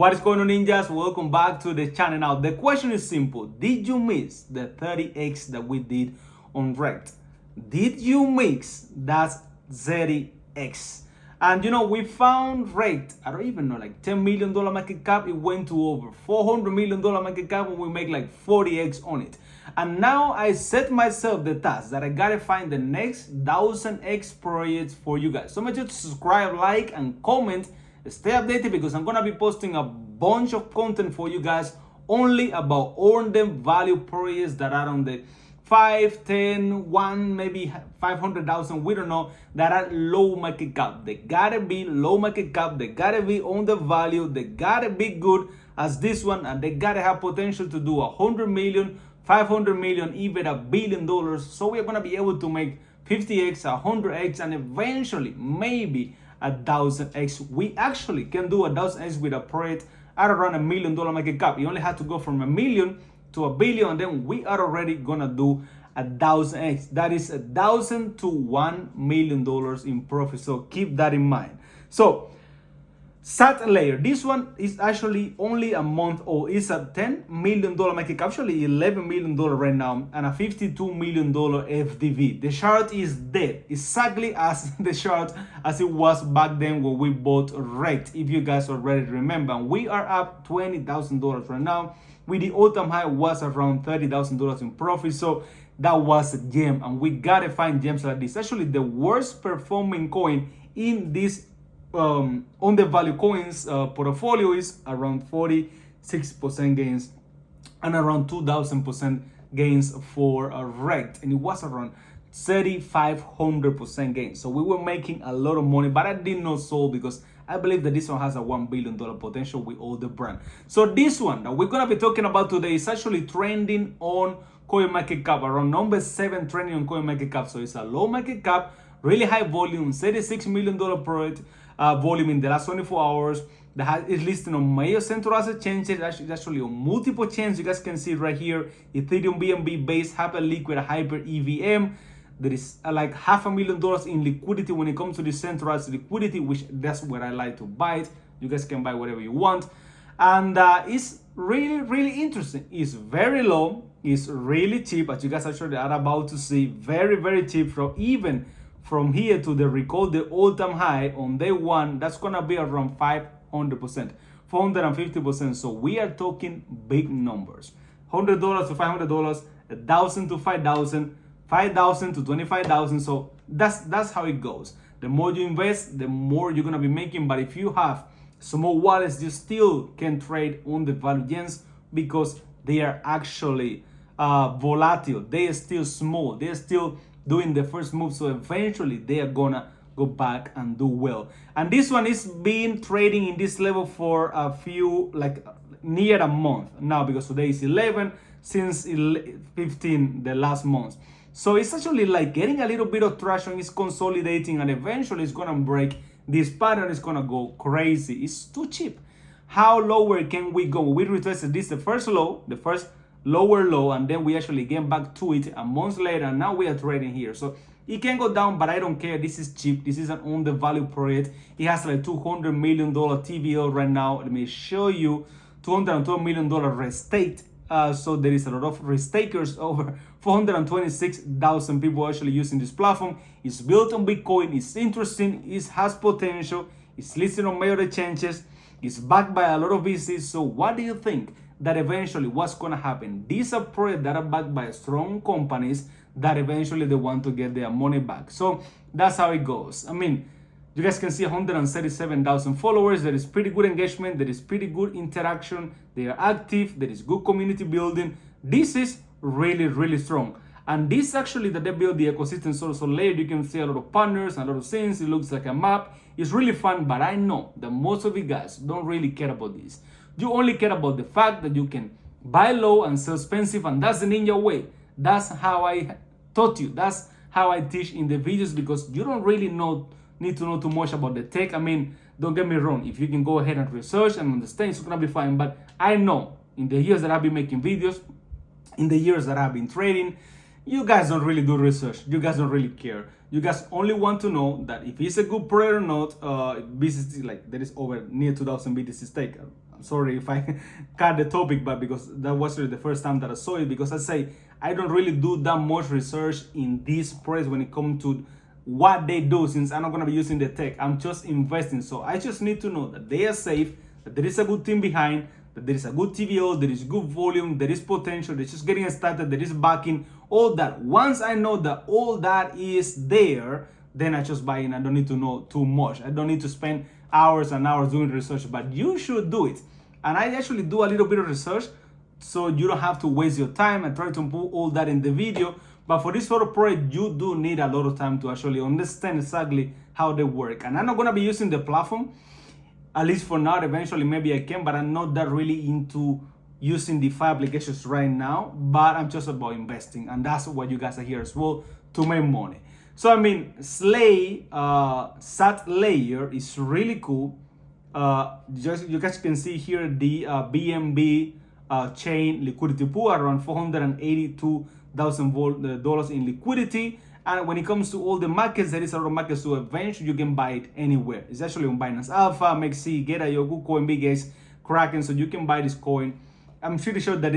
What is going on, ninjas? Welcome back to the channel. Now the question is simple: did you miss the 30x that we did on Rekt? Did you mix that 30x? And you know, we found Rekt, I don't even know, like $10 million market cap. It went to over $400 million market cap when we make like 40x on it. And now I set myself the task that I gotta find the next 1000x projects for you guys. So make sure to subscribe, like, and comment. Stay updated because I'm gonna be posting a bunch of content for you guys only about earn them value projects that are on the 5, 10, 1, maybe 500,000, we don't know, that are low market cap. They gotta be low market cap, they gotta be on the value, they gotta be good as this one, and they gotta have potential to do 100 million, 500 million, even $1 billion. So we're gonna be able to make 50x, 100x, and eventually maybe 1000x. We actually can do 1000x with a project at around $1 million market cap. You only have to go from 1 million to 1 billion, and then we are already gonna do 1000x. That is 1,000 to $1 million in profit. So keep that in mind. So SatLayer, this one is actually only a month old. It's a $10 million market cap, actually $11 million right now, and a $52 million FDV. The chart is dead, exactly as the chart as it was back then when we bought Rekt, if you guys already remember. We are up $20,000 right now, with the all-time high was around $30,000 in profit. So that was a gem, and we gotta find gems like this. Actually, the worst performing coin in this on the value coins portfolio is around 46% gains and around 2000% gains for Rekt, and it was around 3,500% gains. So we were making a lot of money, but I did not sold because I believe that this one has a $1 billion potential with all the brand. So this one that we're gonna be talking about today is actually trending on CoinMarketCap, around number 7 trending on CoinMarketCap. So it's a low market cap, really high volume, $36 million project volume in the last 24 hours. That is listed on major central asset chains. It's actually on multiple chains. You guys can see right here: Ethereum, BNB, Base, Hyper Liquid, Hyper EVM. There is like $500,000 in liquidity when it comes to the centralized liquidity, which that's where I like to buy it. You guys can buy whatever you want, and it's really interesting. It's very low. It's really cheap, as you guys actually are about to see. Very cheap. From here to the record the all-time high on day one, that's gonna be around 500%, 450%. So we are talking big numbers: $100 to $500, 1,000 to 5,000, 5,000 to 25,000. So that's how it goes. The more you invest, the more you're gonna be making. But if you have small wallets, you still can trade on the value gems because they are actually volatile. They are still small. They are still doing the first move, so eventually they are gonna go back and do well. And this one is been trading in this level for a few, like near a month now, because today is 11, since 15 the last month. So it's actually like getting a little bit of traction. It's consolidating, and eventually it's gonna break this pattern. It's gonna go crazy. It's too cheap. How lower can we go? We retested this, the first lower low, and then we actually get back to it a month later, and now we are trading here. So it can go down, but I don't care. This is cheap. This is an on the value project. It has like $200 million TVL right now. Let me show you: $212 million restaked. So there is a lot of restakers, over 426,000 people actually using this platform. It's built on Bitcoin. It's interesting. It has potential. It's listed on major exchanges. It's backed by a lot of VCs. So what do you think that eventually what's gonna happen? These are projects that are backed by strong companies that eventually they want to get their money back. So that's how it goes. I mean, you guys can see 137,000 followers. There is pretty good engagement. There is pretty good interaction. They are active. There is good community building. This is really strong. And this actually that they build the ecosystem so layered. You can see a lot of partners and a lot of things. It looks like a map. It's really fun, but I know that most of you guys don't really care about this. You only care about the fact that you can buy low and sell expensive, and that's the ninja way. That's how I taught you. That's how I teach in the videos, because you don't really need to know too much about the tech. I mean, don't get me wrong. If you can go ahead and research and understand, it's gonna be fine. But I know in the years that I've been making videos, in the years that I've been trading, you guys don't really do research. You guys don't really care. You guys only want to know that if it's a good project or not. BTC, like there is over near 2,000 BTC stake. sorry if I cut the topic, but because that was really the first time that I saw it, because I say I don't really do that much research in this price when it comes to what they do, since I'm not going to be using the tech. I'm just investing. So I just need to know that they are safe, that there is a good team behind, that there is a good TVO, there is good volume, there is potential, they're just getting started, there is backing, all that. Once I know that all that is there, then I just buy in. I don't need to know too much. I don't need to spend hours and hours doing research, but you should do it. And I actually do a little bit of research, so you don't have to waste your time and try to put all that in the video. But for this sort of project, you do need a lot of time to actually understand exactly how they work. And I'm not going to be using the platform, at least for now. Eventually maybe I can, but I'm not that really into using DeFi applications right now. But I'm just about investing, and that's what you guys are here as well, to make money. So I mean, SatLayer is really cool. Just you guys can see here the BNB chain liquidity pool around $482,000 in liquidity. And when it comes to all the markets, there is a lot of markets, so eventually you can buy it anywhere. It's actually on Binance Alpha, MEXC, Geta, Coinbase, Kraken, so you can buy this coin. I'm pretty sure that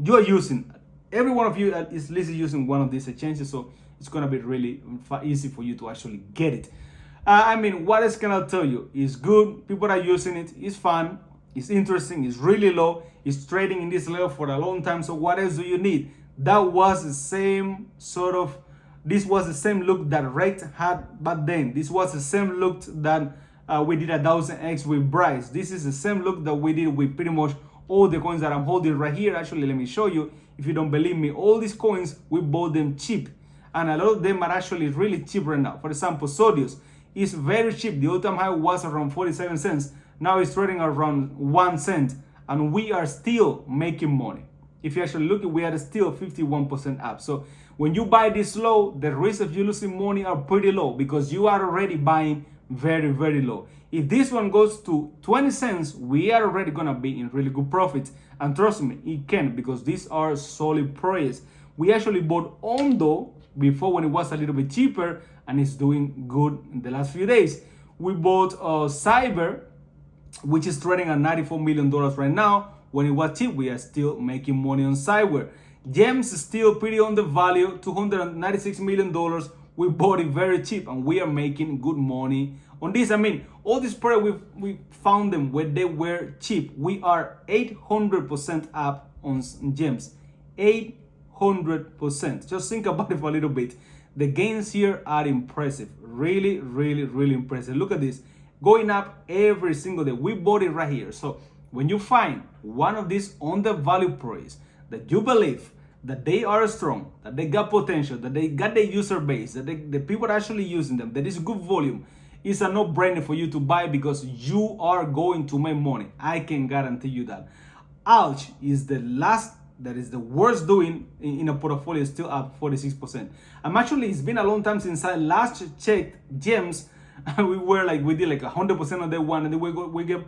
you are using, every one of you is at least using one of these exchanges, so it's gonna be really easy for you to actually get it. I mean, what else can I tell you? It's good, people are using it, it's fun, it's interesting, it's really low, it's trading in this level for a long time, so what else do you need? That was the same sort of, this was the same look that Rekt had back then. This was the same look that we did at 1000X with Bryce. This is the same look that we did with pretty much all the coins that I'm holding right here. Actually, let me show you. If you don't believe me, all these coins, we bought them cheap. And a lot of them are actually really cheap right now. For example, Sodius is very cheap. The all-time high was around 47 cents. Now it's trading around 1 cent. And we are still making money. If you actually look, we are still 51% up. So when you buy this low, the risk of you losing money are pretty low, because you are already buying very, very low. If this one goes to 20 cents, we are already gonna be in really good profit. And trust me, it can, because these are solid projects. We actually bought Ondo before when it was a little bit cheaper, and it's doing good in the last few days. We bought Cyber, which is trading at $94 million right now. When it was cheap, we are still making money on Cyber. Gems is still pretty undervalued, $296 million. We bought it very cheap, and we are making good money on this. I mean, all this project, we found them when they were cheap. We are 800% up on Gems. 800%. Just think about it for a little bit. The gains here are impressive. Really, really, really impressive. Look at this. Going up every single day. We bought it right here. So when you find one of these undervalued projects that you believe that they are strong, that they got potential, that they got the user base, that the people are actually using them, that is good volume, it's a no-brainer for you to buy, because you are going to make money. I can guarantee you that. Alch is the last, that is the worst doing in a portfolio, still up 46%. It's been a long time since I last checked Gems. We did like 100% on day one, and then we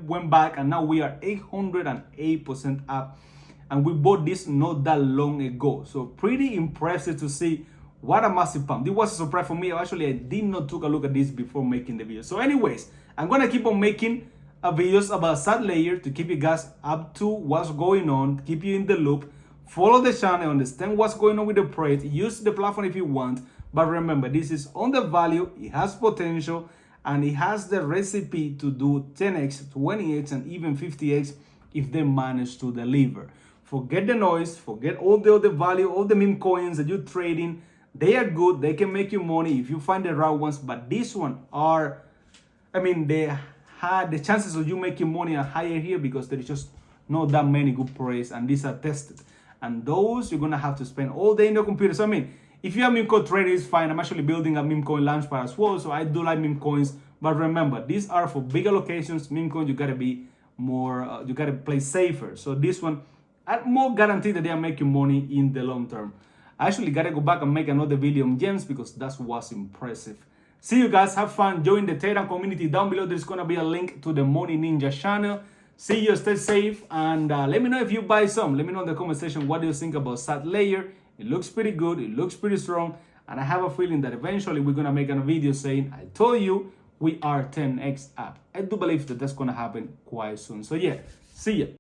went back, and now we are 808% up, and we bought this not that long ago. So pretty impressive to see. What a massive pump. This was a surprise for me. Actually, I did not take a look at this before making the video. So anyways, I'm gonna keep on making videos about SatLayer to keep you guys up to what's going on, keep you in the loop. Follow the channel, understand what's going on with the project, use the platform if you want. But remember, this is on the value, it has potential, and it has the recipe to do 10x, 20x, and even 50x if they manage to deliver. Forget the noise, forget all the other value, all the meme coins that you're trading. They are good, they can make you money if you find the right ones, but these ones are, they had the chances of you making money are higher here, because there is just not that many good projects, and these are tested. And those you're gonna have to spend all day in your computer. So if you have meme coin trader, it's fine. I'm actually building a meme coin launchpad as well, so I do like meme coins. But remember, these are for bigger locations. Meme coins, you gotta be more, you gotta play safer. So this one, I'm more guaranteed that they are making money in the long term. I actually gotta go back and make another video on Gems, because that was impressive. See you guys, have fun, join the Telegram community. Down below there's gonna be a link to the Money Ninja channel. See you, stay safe, and let me know if you buy some. Let me know in the comment section what do you think about SatLayer. It looks pretty good, it looks pretty strong, and I have a feeling that eventually we're gonna make a video saying, I told you we are 10x up. I do believe that that's gonna happen quite soon. So yeah, See ya.